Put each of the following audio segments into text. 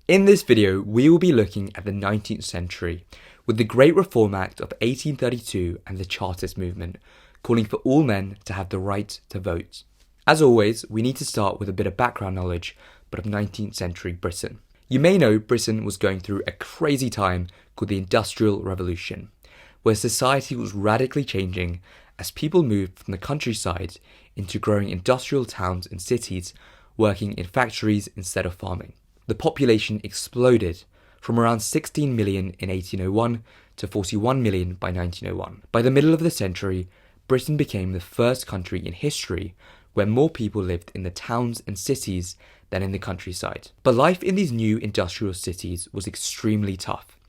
In this video, we will be looking at the 19th century with the Great Reform Act of 1832 and the Chartist movement, calling for all men to have the right to vote. As always, we need to start with a bit of background knowledge, but of 19th century Britain. You may know Britain was going through a crazy time called the Industrial Revolution, where society was radically changing as people moved from the countryside into growing industrial towns and cities, working in factories instead of farming. The population exploded from around 16 million in 1801 to 41 million by 1901. By the middle of the century, Britain became the first country in history where more people lived in the towns and cities than in the countryside. But life in these new industrial cities was extremely tough,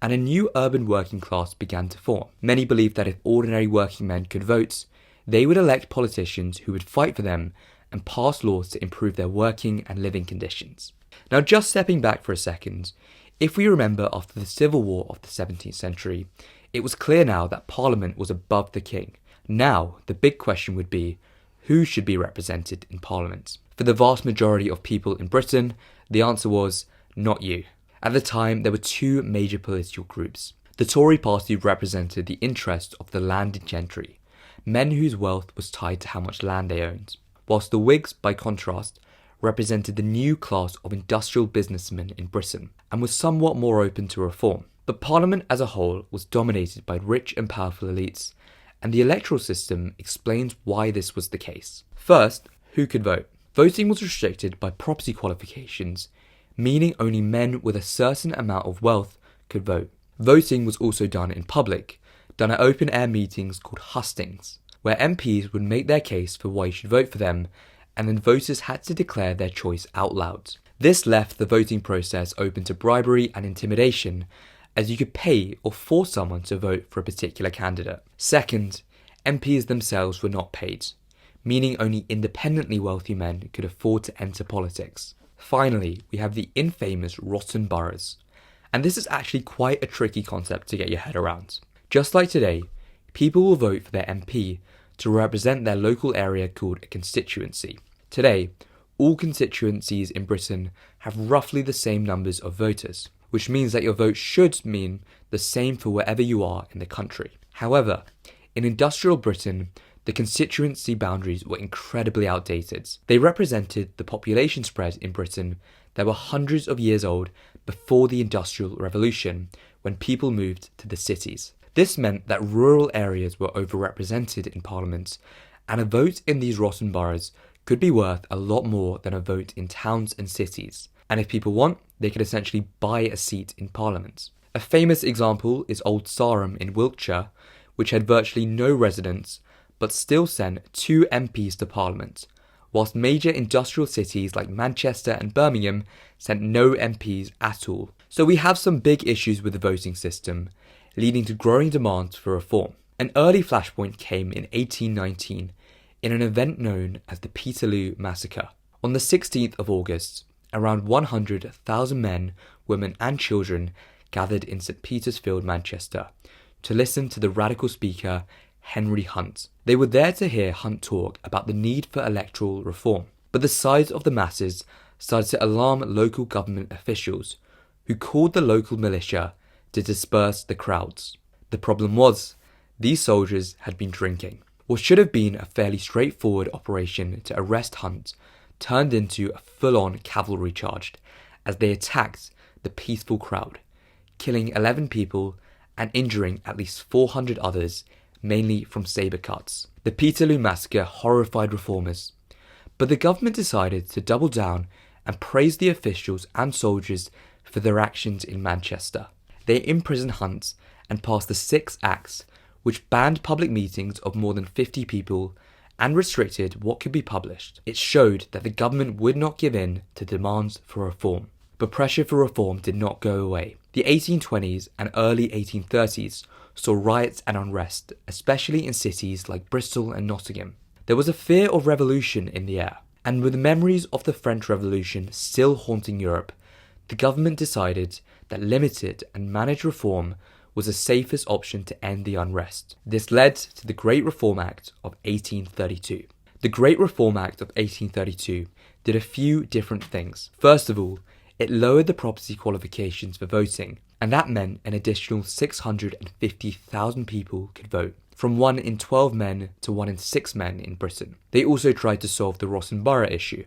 and a new urban working class began to form. Many believed that if ordinary working men could vote, they would elect politicians who would fight for them and pass laws to improve their working and living conditions. Now, just stepping back for a second, if we remember after the Civil War of the 17th century, it was clear now that Parliament was above the king. Now, the big question would be, who should be represented in Parliament? For the vast majority of people in Britain, the answer was, not you. At the time, there were two major political groups. The Tory party represented the interests of the landed gentry, men whose wealth was tied to how much land they owned, whilst the Whigs, by contrast, represented the new class of industrial businessmen in Britain and was somewhat more open to reform. But Parliament as a whole was dominated by rich and powerful elites, and the electoral system explains why this was the case. First, who could vote? Voting was restricted by property qualifications, meaning only men with a certain amount of wealth could vote. Voting was also done in public, done at open-air meetings called hustings, where MPs would make their case for why you should vote for them, and then voters had to declare their choice out loud. This left the voting process open to bribery and intimidation, as you could pay or force someone to vote for a particular candidate. Second, MPs themselves were not paid, meaning only independently wealthy men could afford to enter politics. Finally, we have the infamous rotten boroughs, and this is actually quite a tricky concept to get your head around. Just like today, people will vote for their MP to represent their local area called a constituency. Today, all constituencies in Britain have roughly the same numbers of voters, which means that your vote should mean the same for wherever you are in the country. However, in industrial Britain, the constituency boundaries were incredibly outdated. They represented the population spread in Britain that were hundreds of years old before the Industrial Revolution, when people moved to the cities. This meant that rural areas were overrepresented in Parliament, and a vote in these rotten boroughs could be worth a lot more than a vote in towns and cities. And if people want, they could essentially buy a seat in Parliament. A famous example is Old Sarum in Wiltshire, which had virtually no residents, but still sent 2 MPs to Parliament, whilst major industrial cities like Manchester and Birmingham sent no MPs at all. So we have some big issues with the voting system, leading to growing demands for reform. An early flashpoint came in 1819 in an event known as the Peterloo Massacre. On the 16th of August, around 100,000 men, women and children gathered in St. Peter's Field, Manchester, to listen to the radical speaker Henry Hunt. They were there to hear Hunt talk about the need for electoral reform. But the size of the masses started to alarm local government officials, who called the local militia to disperse the crowds. The problem was, these soldiers had been drinking. What should have been a fairly straightforward operation to arrest Hunt turned into a full-on cavalry charge as they attacked the peaceful crowd, killing 11 people and injuring at least 400 others, mainly from saber cuts. The Peterloo Massacre horrified reformers, but the government decided to double down and praise the officials and soldiers for their actions in Manchester. They imprisoned Hunt and passed the 6 Acts, which banned public meetings of more than 50 people and restricted what could be published. It showed that the government would not give in to demands for reform. But pressure for reform did not go away. The 1820s and early 1830s saw riots and unrest, especially in cities like Bristol and Nottingham. There was a fear of revolution in the air, and with the memories of the French Revolution still haunting Europe, the government decided that limited and managed reform was the safest option to end the unrest. This led to the Great Reform Act of 1832. The Great Reform Act of 1832 did a few different things. First of all, it lowered the property qualifications for voting, and that meant an additional 650,000 people could vote, from 1 in 12 men to 1 in 6 men in Britain. They also tried to solve the Rotten Borough issue,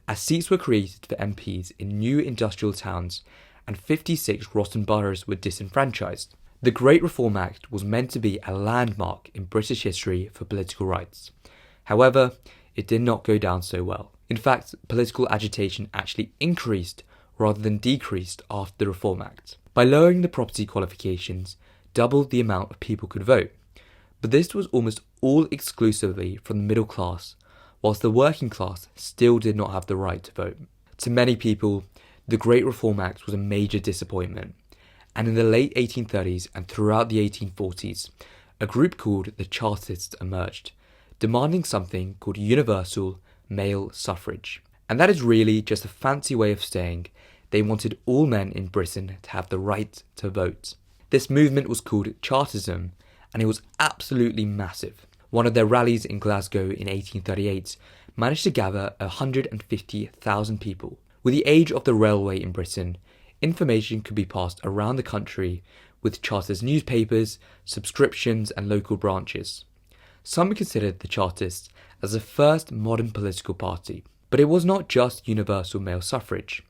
as seats were created for MPs in new industrial towns and 56 rotten boroughs were disenfranchised. The Great Reform Act was meant to be a landmark in British history for political rights. However, it did not go down so well. In fact, political agitation actually increased rather than decreased after the Reform Act. By lowering the property qualifications, doubled the amount of people could vote. But this was almost all exclusively from the middle class, whilst the working class still did not have the right to vote. To many people, the Great Reform Act was a major disappointment, and in the late 1830s and throughout the 1840s, a group called the Chartists emerged, demanding something called universal male suffrage. And that is really just a fancy way of saying they wanted all men in Britain to have the right to vote. This movement was called Chartism, and it was absolutely massive. One of their rallies in Glasgow in 1838 managed to gather 150,000 people. With the age of the railway in Britain, information could be passed around the country with Chartist newspapers, subscriptions and local branches. Some considered the Chartists as the first modern political party. But it was not just universal male suffrage.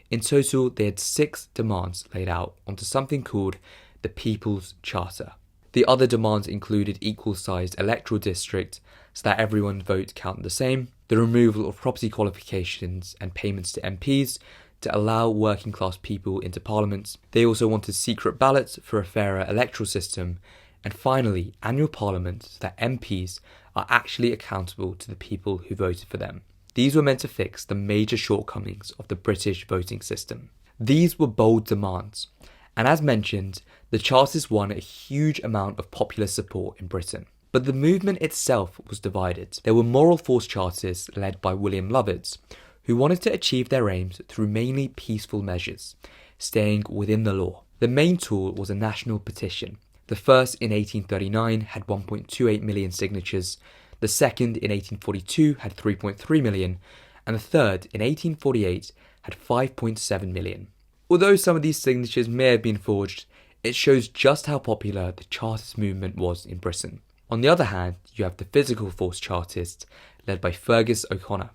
In total, they had 6 demands laid out onto something called the People's Charter. The other demands included equal-sized electoral districts so that everyone's vote counted the same, the removal of property qualifications and payments to MPs to allow working-class people into Parliament. They also wanted secret ballots for a fairer electoral system, and finally, annual Parliament so that MPs are actually accountable to the people who voted for them. These were meant to fix the major shortcomings of the British voting system. These were bold demands, and as mentioned, the Chartists won a huge amount of popular support in Britain. But the movement itself was divided. There were moral force Chartists led by William Lovett, who wanted to achieve their aims through mainly peaceful measures, staying within the law. The main tool was a national petition. The first in 1839 had 1.28 million signatures, the second in 1842 had 3.3 million, and the third in 1848 had 5.7 million. Although some of these signatures may have been forged, it shows just how popular the Chartist movement was in Britain. On the other hand, you have the physical force Chartists, led by Fergus O'Connor,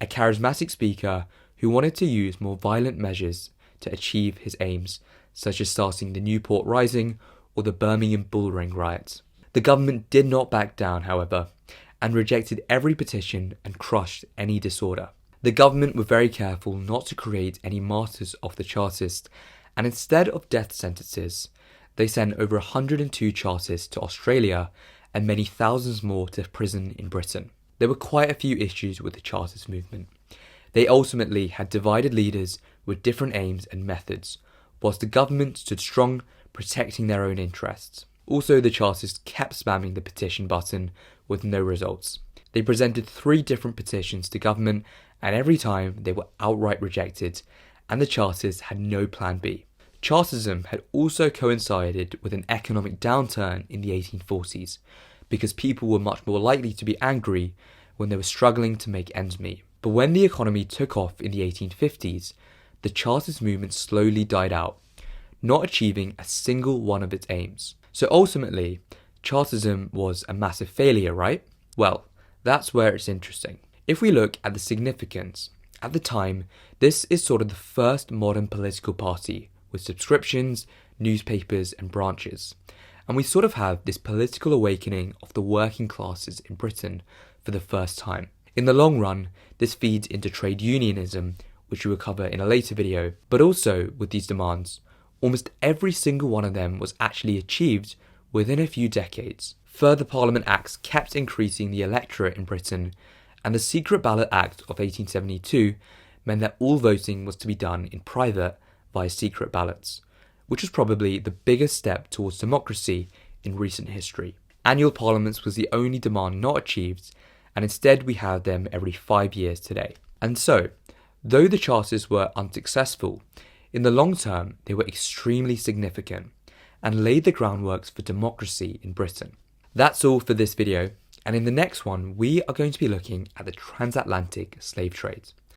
a charismatic speaker who wanted to use more violent measures to achieve his aims, such as starting the Newport Rising or the Birmingham Bull Ring riots. The government did not back down, however, and rejected every petition and crushed any disorder. The government were very careful not to create any martyrs of the Chartists, and instead of death sentences, they sent over 102 Chartists to Australia and many thousands more to prison in Britain. There were quite a few issues with the Chartist movement. They ultimately had divided leaders with different aims and methods, whilst the government stood strong, protecting their own interests. Also, the Chartists kept spamming the petition button with no results. They presented 3 different petitions to government, and every time they were outright rejected, and the Chartists had no plan B. Chartism had also coincided with an economic downturn in the 1840s, because people were much more likely to be angry when they were struggling to make ends meet. But when the economy took off in the 1850s, the Chartist movement slowly died out, not achieving a single one of its aims. So ultimately, Chartism was a massive failure, right? Well, that's where it's interesting. If we look at the significance, at the time, this is sort of the first modern political party with subscriptions, newspapers and branches. And we sort of have this political awakening of the working classes in Britain for the first time. In the long run, this feeds into trade unionism, which we will cover in a later video, but also with these demands, almost every single one of them was actually achieved within a few decades. Further Parliament Acts kept increasing the electorate in Britain, and the Secret Ballot Act of 1872 meant that all voting was to be done in private via secret ballots, which was probably the biggest step towards democracy in recent history. Annual parliaments was the only demand not achieved, and instead we have them every 5 years today. And so, though the Chartists were unsuccessful, in the long term they were extremely significant and laid the groundworks for democracy in Britain. That's all for this video, and in the next one we are going to be looking at the transatlantic slave trade.